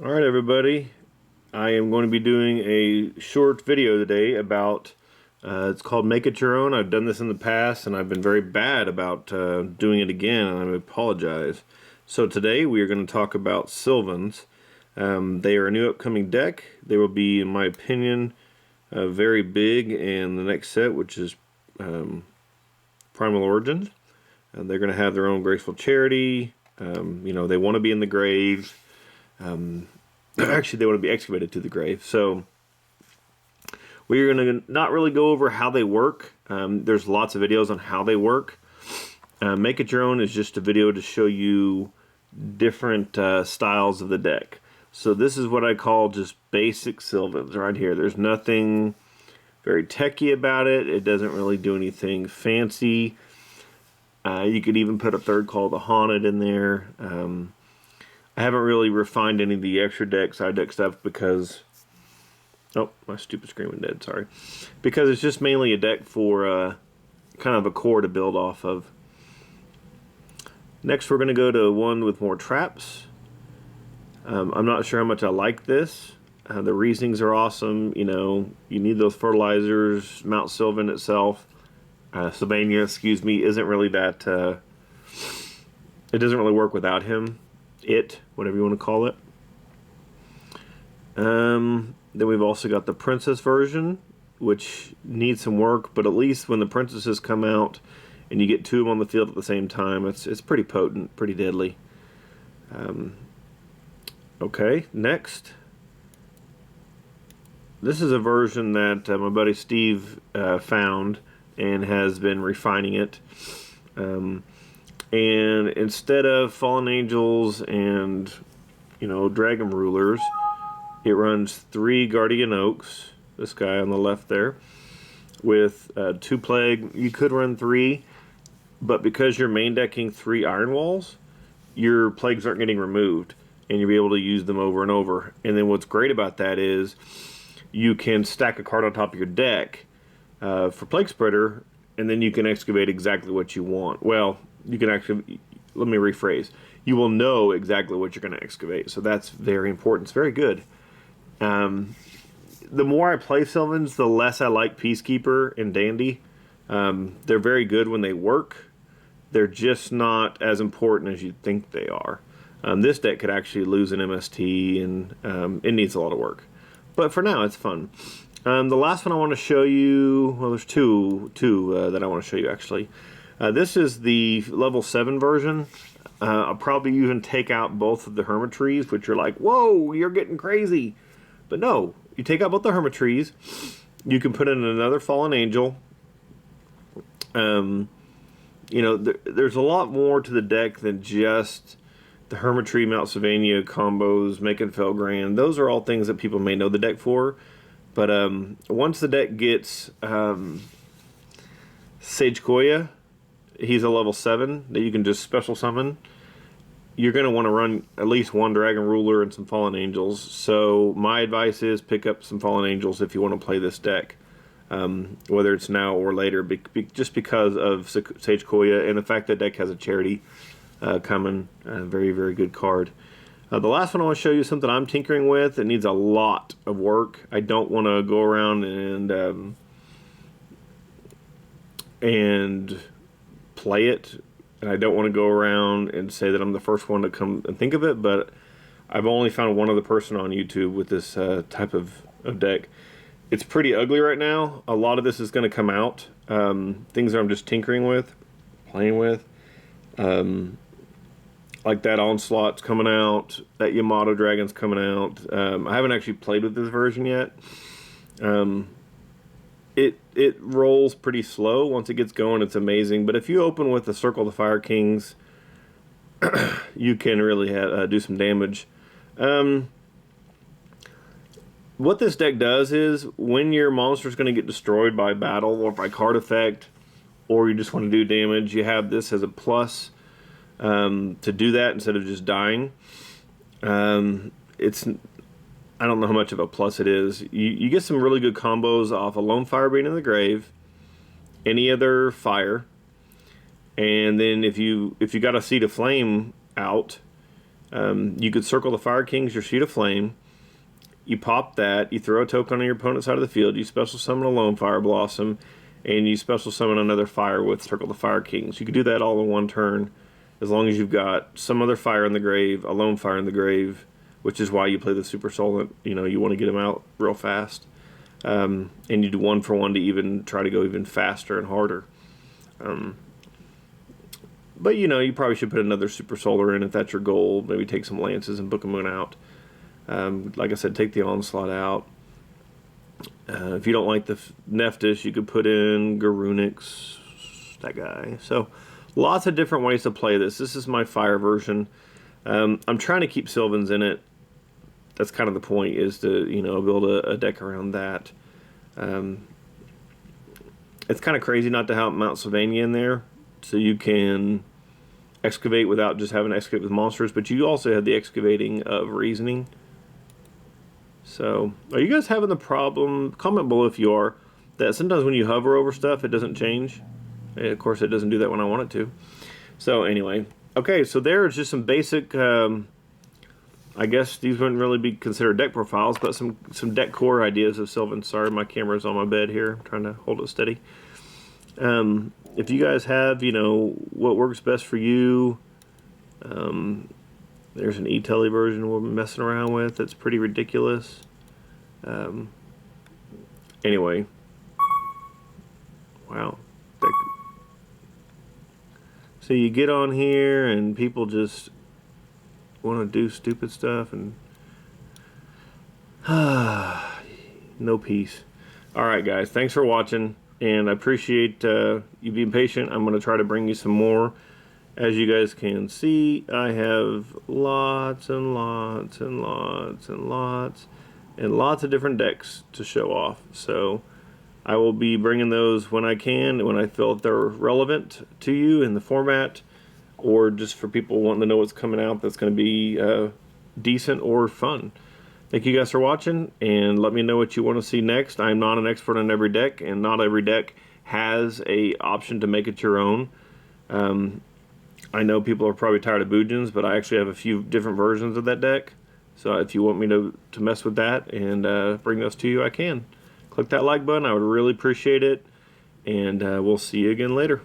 Alright everybody, I am going to be doing a short video today about, it's called Make It Your Own. I've done this in the past and I've been very bad about doing it again, and I apologize. So today we are going to talk about Sylvans. They are a new upcoming deck. They will be, in my opinion, very big in the next set, which is Primal Origins. And they're going to have their own Graceful Charity. They want to be in the grave. Actually, they want to be excavated to the grave. So we're going to not really go over how they work. There's lots of videos on how they work. Make It Your Own is just a video to show you different styles of the deck. So this is what I call just basic Sylvans right here. There's nothing very techy about it. It doesn't really do anything fancy. You could even put a third call the Haunted in there. I haven't really refined any of the extra deck, side deck stuff because... Oh, my stupid screen went dead, sorry. Because it's just mainly a deck for kind of a core to build off of. Next we're going to go to one with more traps. I'm not sure how much I like this. The reasonings are awesome. You need those fertilizers. Mount Sylvan itself, Sylvania, excuse me, isn't really that... it doesn't really work without him. Whatever you want to call it. Then we've also got the princess version, which needs some work, but at least when the princesses come out and you get two of them on the field at the same time, it's pretty potent, pretty deadly. Okay, next. This is a version that my buddy Steve found and has been refining it. And instead of Fallen Angels and, Dragon Rulers, it runs 3 Guardian Oaks, this guy on the left there, with 2 Plague. You could run 3, but because you're main decking 3 Iron Walls, your Plagues aren't getting removed, and you'll be able to use them over and over. And then what's great about that is you can stack a card on top of your deck for Plague Spreader, and then you can excavate exactly what you want. Well, you can actually, let me rephrase, you will know exactly what you're going to excavate, so that's very important. It's very good. The more I play Sylvans, the less I like Peacekeeper and Dandy. They're very good when they work. They're just not as important as you'd think they are. This deck could actually lose an MST, and it needs a lot of work. But for now, it's fun. The last one I want to show you, well, there's two that I want to show you actually. This is the level 7 version. I'll probably even take out both of the Hermitries, which are like, whoa, you're getting crazy. But no, you take out both the Hermitries. You can put in another Fallen Angel. There's a lot more to the deck than just the Hermitry, Mount Sylvania combos, Making Felgrand. Those are all things that people may know the deck for. But once the deck gets Sage Koya, he's a level 7 that you can just special summon. You're going to want to run at least 1 Dragon Ruler and some Fallen Angels. So my advice is pick up some Fallen Angels if you want to play this deck. Whether it's now or later, just because of Sage Koya and the fact that deck has a charity coming. Very, very good card. The last one I want to show you is something I'm tinkering with. It needs a lot of work. I don't want to go around and play it, and I don't want to go around and say that I'm the first one to come and think of it, but I've only found one other person on YouTube with this type of deck. It's pretty ugly right now. A lot of this is going to come out. Things that I'm just tinkering with, playing with. Like that Onslaught's coming out, that Yamato Dragon's coming out. I haven't actually played with this version yet. It rolls pretty slow. Once it gets going, it's amazing. But if you open with the Circle of the Fire Kings, you can really do some damage. What this deck does is, when your monster's going to get destroyed by battle or by card effect, or you just want to do damage, you have this as a plus to do that instead of just dying. I don't know how much of a plus it is. You get some really good combos off a Lone Fire being in the grave, any other fire, and then if you got a Seed of Flame out, You could circle the Fire King's your Sheet of Flame. You pop that, you throw a token on your opponent's side of the field, you special summon a Lone Fire Blossom, and you special summon another fire with Circle the Fire Kings. You could do that all in one turn, as long as you've got some other fire in the grave, a Lone Fire in the grave, which is why you play the Super Solent. You know, you want to get them out real fast. And you do 1 for 1 to even try to go even faster and harder. But, you know, you probably should put another Super Solar in if that's your goal. Maybe take some Lances and Book of Moon out. Like I said, take the Onslaught out. If you don't like the Nephthys, you could put in Garunix, that guy. So, lots of different ways to play this. This is my fire version. I'm trying to keep Sylvans in it. That's kind of the point, is to, you know, build a deck around that. It's kind of crazy not to have Mount Sylvania in there, so you can excavate without just having to excavate with monsters, but you also have the excavating of reasoning. So, are you guys having the problem, comment below if you are, that sometimes when you hover over stuff, it doesn't change? And of course, it doesn't do that when I want it to. So, anyway. Okay, so there's just some basic, I guess these wouldn't really be considered deck profiles, but some deck core ideas of Sylvan. Sorry, my camera's on my bed here. I'm trying to hold it steady. If you guys have, you know, what works best for you, there's an E-Telly version we're messing around with that's pretty ridiculous. Anyway. Wow. So you get on here and people just want to do stupid stuff and no peace. Alright guys, thanks for watching, and I appreciate you being patient. I'm going to try to bring you some more. As you guys can see, I have lots and lots and lots and lots and lots of different decks to show off. So I will be bringing those when I can, when I feel that they're relevant to you in the format, or just for people wanting to know what's coming out that's going to be decent or fun. Thank you guys for watching, and let me know what you want to see next. I'm not an expert on every deck, and not every deck has a option to make it your own. I know people are probably tired of Bujins, but I actually have a few different versions of that deck. So if you want me to mess with that and bring those to you, I can. Click that like button. I would really appreciate it. And we'll see you again later.